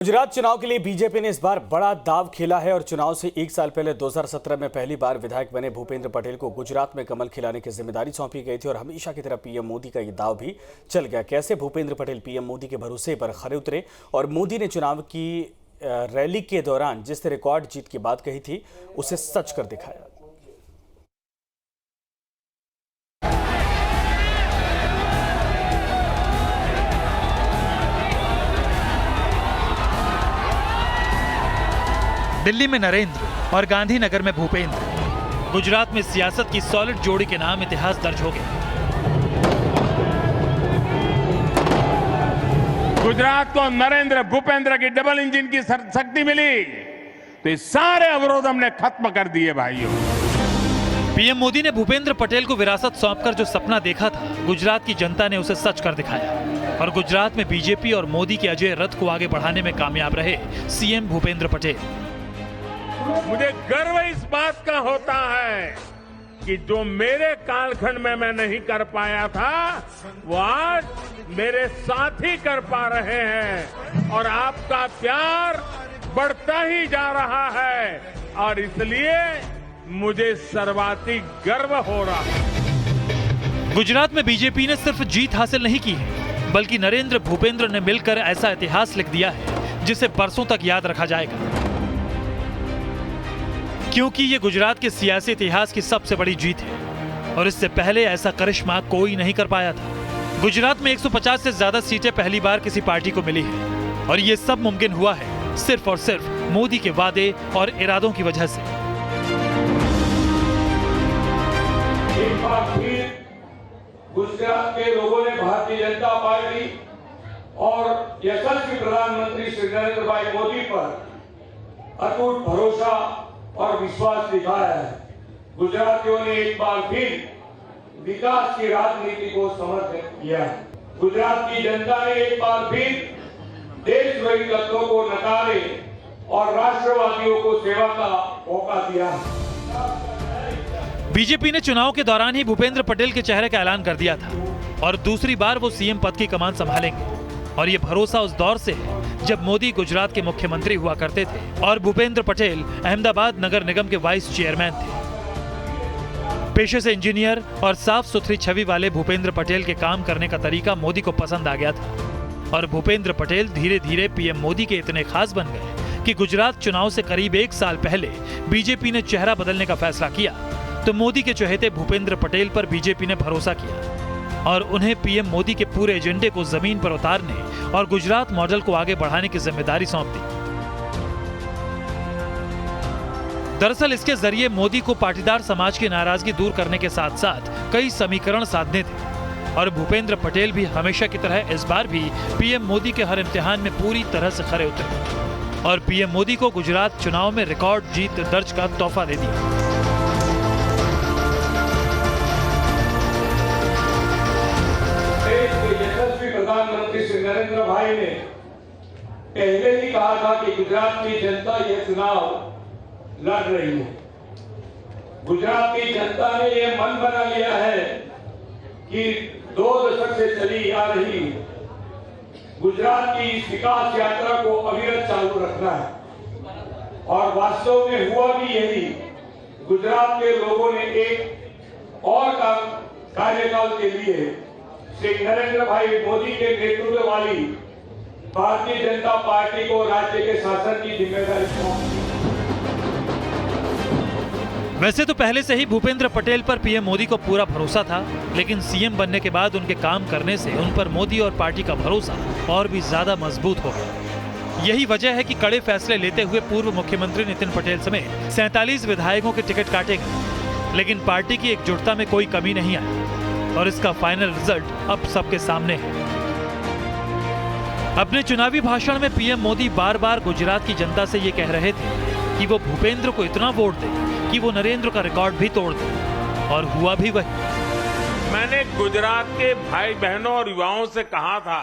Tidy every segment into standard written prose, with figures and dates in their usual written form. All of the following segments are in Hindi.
गुजरात चुनाव के लिए बीजेपी ने इस बार बड़ा दांव खेला है और चुनाव से एक साल पहले 2017 में पहली बार विधायक बने भूपेंद्र पटेल को गुजरात में कमल खिलाने की जिम्मेदारी सौंपी गई थी और हमेशा की तरह पीएम मोदी का ये दांव भी चल गया। कैसे भूपेंद्र पटेल पीएम मोदी के भरोसे पर खरे उतरे और मोदी ने चुनाव की रैली के दौरान जिस रिकॉर्ड जीत की बात कही थी उसे सच कर दिखाया। दिल्ली में नरेंद्र और गांधीनगर में भूपेंद्र। गुजरात में सियासत की सॉलिड जोड़ी के नाम इतिहास दर्ज हो गया। गुजरात को नरेंद्र भूपेंद्र की डबल इंजन की शक्ति मिली तो ये सारे अवरोध हमने खत्म कर दिए भाइयों। पीएम मोदी ने भूपेंद्र पटेल को विरासत सौंपकर जो सपना देखा था, गुजरात की जनता ने उसे सच कर दिखाया और गुजरात में बीजेपी और मोदी के अजय रथ को आगे बढ़ाने में कामयाब रहे सीएम भूपेंद्र पटेल। मुझे गर्व इस बात का होता है कि जो मेरे कालखंड में मैं नहीं कर पाया था वो आज मेरे साथी कर पा रहे हैं और आपका प्यार बढ़ता ही जा रहा है और इसलिए मुझे सर्वाधिक गर्व हो रहा है। गुजरात में बीजेपी ने सिर्फ जीत हासिल नहीं की है, बल्कि नरेंद्र भूपेंद्र ने मिलकर ऐसा इतिहास लिख दिया है जिसे बरसों तक याद रखा जाएगा, क्योंकि ये गुजरात के सियासी इतिहास की सबसे बड़ी जीत है और इससे पहले ऐसा करिश्मा कोई नहीं कर पाया था। गुजरात में 150 से ज्यादा सीटें पहली बार किसी पार्टी को मिली है और ये सब मुमकिन हुआ है सिर्फ और सिर्फ मोदी के वादे और इरादों की वजह से। एक बार फिर गुजरात के लोगों ने भारतीय जनता पार्टी और यशस्वी प्रधानमंत्री श्री नरेंद्र भाई मोदी पर अटूट भरोसा और विश्वास दिखाया है। गुजरातियों ने एक बार फिर विकास की राजनीति को समर्थित किया है। गुजरात की जनता ने एक बार फिर देशद्रोही तत्वों को नकारे और राष्ट्रवादियों को सेवा का मौका दिया है। बीजेपी ने चुनाव के दौरान ही भूपेंद्र पटेल के चेहरे का ऐलान कर दिया था और दूसरी बार वो सीएम पद की कमान संभालेंगे और ये भरोसा उस दौर से है जब मोदी गुजरात के मुख्यमंत्री हुआ करते थे और भूपेंद्र पटेल अहमदाबाद नगर निगम के वाइस चेयरमैन थे। पेशे से इंजीनियर और साफ सुथरी छवि वाले भूपेंद्र पटेल के काम करने का तरीका मोदी को पसंद आ गया था और भूपेंद्र पटेल धीरे धीरे पीएम मोदी के इतने खास बन गए कि गुजरात चुनाव से करीब एक साल पहले बीजेपी ने चेहरा बदलने का फैसला किया तो मोदी के चहेते भूपेंद्र पटेल पर बीजेपी ने भरोसा किया और उन्हें पीएम मोदी के पूरे एजेंडे को जमीन पर उतारने और गुजरात मॉडल को आगे बढ़ाने की जिम्मेदारी सौंप दी। दरअसल इसके जरिए मोदी को पाटीदार समाज की नाराजगी दूर करने के साथ साथ कई समीकरण साधने थे और भूपेंद्र पटेल भी हमेशा की तरह इस बार भी पीएम मोदी के हर इम्तिहान में पूरी तरह से खरे उतरे और पीएम मोदी को गुजरात चुनाव में रिकॉर्ड जीत दर्ज का तोहफा दे दिया। प्रधानमंत्री श्री नरेंद्र भाई ने पहले ही कहा था कि गुजरात की जनता ये चुनाव लड़ रही है। गुजरात की जनता ने ये मन बना लिया है कि 2 दशक से चली आ रही गुजरात की इस विकास यात्रा को अविरत चालू रखना है और वास्तव में हुआ भी यही। गुजरात के लोगों ने एक और कार्यकाल के लिए श्री नरेंद्र भाई मोदी के नेतृत्व वाली भारतीय जनता पार्टी को राज्य के शासन की जिम्मेदारी सौंपी। वैसे तो पहले से ही भूपेंद्र पटेल पर पीएम मोदी को पूरा भरोसा था, लेकिन सीएम बनने के बाद उनके काम करने से उन पर मोदी और पार्टी का भरोसा और भी ज्यादा मजबूत हो गया। यही वजह है कि कड़े फैसले लेते हुए पूर्व मुख्यमंत्री नितिन पटेल समेत 47 विधायकों के टिकट काटे गए, लेकिन पार्टी की एकजुटता में कोई कमी नहीं आई और इसका फाइनल रिजल्ट अब सबके सामने है। अपने चुनावी भाषण में पीएम मोदी बार बार गुजरात की जनता से ये कह रहे थे कि वो भूपेंद्र को इतना वोट दे कि वो नरेंद्र का रिकॉर्ड भी तोड़ दे और हुआ भी वही। मैंने गुजरात के भाई बहनों और युवाओं से कहा था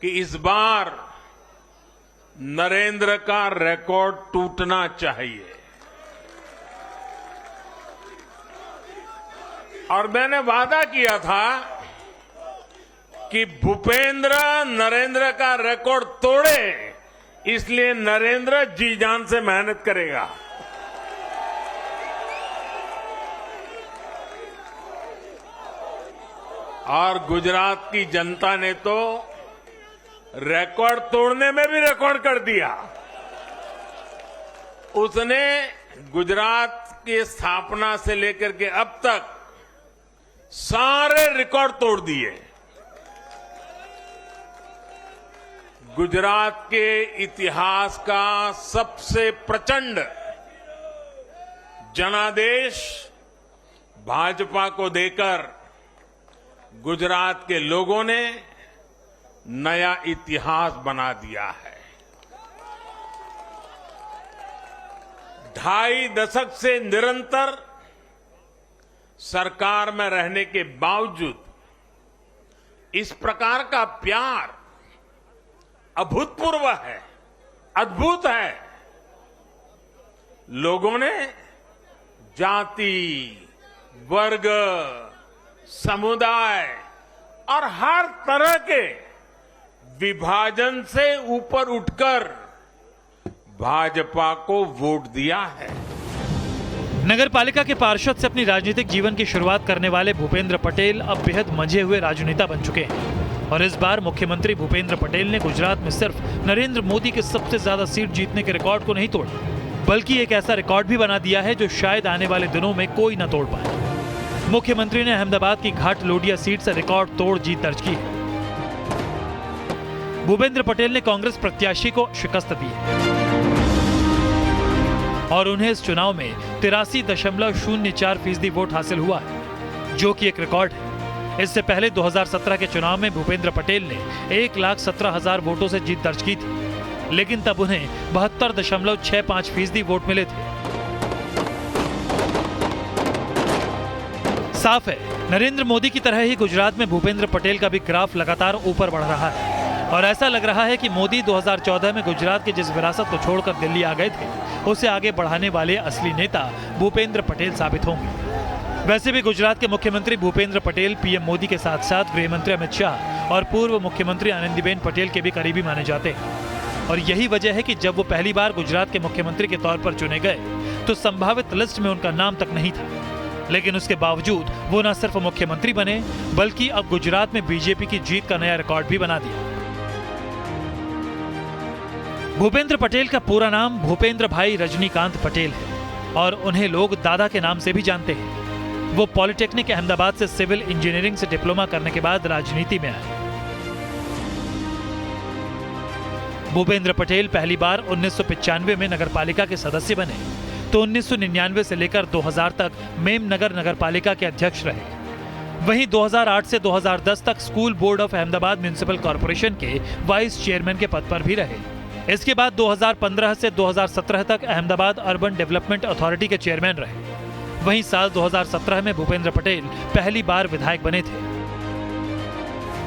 कि इस बार नरेंद्र का रिकॉर्ड टूटना चाहिए और मैंने वादा किया था कि भूपेंद्र नरेंद्र का रिकॉर्ड तोड़े इसलिए नरेंद्र जी जान से मेहनत करेगा। और गुजरात की जनता ने तो रिकॉर्ड तोड़ने में भी रिकॉर्ड कर दिया। उसने गुजरात की स्थापना से लेकर के अब तक सारे रिकॉर्ड तोड़ दिए। गुजरात के इतिहास का सबसे प्रचंड जनादेश भाजपा को देकर गुजरात के लोगों ने नया इतिहास बना दिया है। 2.5 दशक से निरंतर सरकार में रहने के बावजूद इस प्रकार का प्यार अभूतपूर्व है, अद्भुत है। लोगों ने जाति, वर्ग, समुदाय और हर तरह के विभाजन से ऊपर उठकर भाजपा को वोट दिया है। नगर पालिका के पार्षद से अपनी राजनीतिक जीवन की शुरुआत करने वाले भूपेंद्र पटेल अब बेहद मंझे हुए राजनेता बन चुके हैं और इस बार मुख्यमंत्री भूपेंद्र पटेल ने गुजरात में सिर्फ नरेंद्र मोदी के सबसे ज्यादा सीट जीतने के रिकॉर्ड को नहीं तोड़ा, बल्कि एक ऐसा रिकॉर्ड भी बना दिया है जो शायद आने वाले दिनों में कोई न तोड़ पाए। मुख्यमंत्री ने अहमदाबाद की घाट लोडिया सीट से रिकॉर्ड तोड़ जीत दर्ज की है। भूपेंद्र पटेल ने कांग्रेस प्रत्याशी को शिकस्त दी और उन्हें इस चुनाव में 83.04% वोट हासिल हुआ है, जो कि एक रिकॉर्ड है। इससे पहले 2017 के चुनाव में भूपेंद्र पटेल ने 1,17,000 वोटों से जीत दर्ज की थी, लेकिन तब उन्हें 72.65% वोट मिले थे। साफ है, नरेंद्र मोदी की तरह ही गुजरात में भूपेंद्र पटेल का भी ग्राफ लगातार ऊपर बढ़ रहा है और ऐसा लग रहा है कि मोदी 2014 में गुजरात की जिस विरासत को छोड़कर दिल्ली आ गए थे, उसे आगे बढ़ाने वाले असली नेता भूपेंद्र पटेल साबित होंगे। वैसे भी गुजरात के मुख्यमंत्री भूपेंद्र पटेल पीएम मोदी के साथ साथ गृह मंत्री अमित शाह और पूर्व मुख्यमंत्री आनंदीबेन पटेल के भी करीबी माने जाते हैं और यही वजह है कि जब वो पहली बार गुजरात के मुख्यमंत्री के तौर पर चुने गए तो संभावित लिस्ट में उनका नाम तक नहीं था, लेकिन उसके बावजूद वो न सिर्फ मुख्यमंत्री बने बल्कि अब गुजरात में बीजेपी की जीत का नया रिकॉर्ड भी बना दिया। भूपेंद्र पटेल का पूरा नाम भूपेंद्र भाई रजनीकांत पटेल है और उन्हें लोग दादा के नाम से भी जानते हैं। वो पॉलिटेक्निक अहमदाबाद से सिविल इंजीनियरिंग से डिप्लोमा करने के बाद राजनीति में आए। भूपेंद्र पटेल पहली बार 1995 में नगरपालिका के सदस्य बने तो 1999 से लेकर 2000 तक मेमनगर नगरपालिका के अध्यक्ष रहे। वहीं 2008 से 2010 तक school board of Ahmedabad municipal corporation के वाइस चेयरमैन के पद पर भी रहे। इसके बाद 2015 से 2017 तक अहमदाबाद अर्बन डेवलपमेंट अथॉरिटी के चेयरमैन रहे। वहीं साल 2017 में भूपेंद्र पटेल पहली बार विधायक बने थे।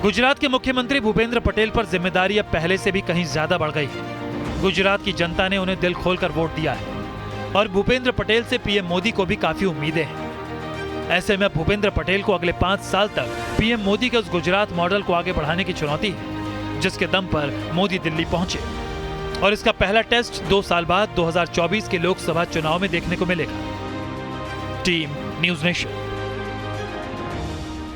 गुजरात के मुख्यमंत्री भूपेंद्र पटेल पर जिम्मेदारी अब पहले से भी कहीं ज्यादा बढ़ गई है। गुजरात की जनता ने उन्हें दिल खोलकर वोट दिया है और भूपेंद्र पटेल से पीएम मोदी को भी काफी उम्मीदें हैं। ऐसे में भूपेंद्र पटेल को अगले 5 साल तक पीएम मोदी के उस गुजरात मॉडल को आगे बढ़ाने की चुनौती है, जिसके दम पर मोदी दिल्ली पहुंचे और इसका पहला टेस्ट 2 साल बाद 2024 के लोकसभा चुनाव में देखने को मिलेगा। Team news nation.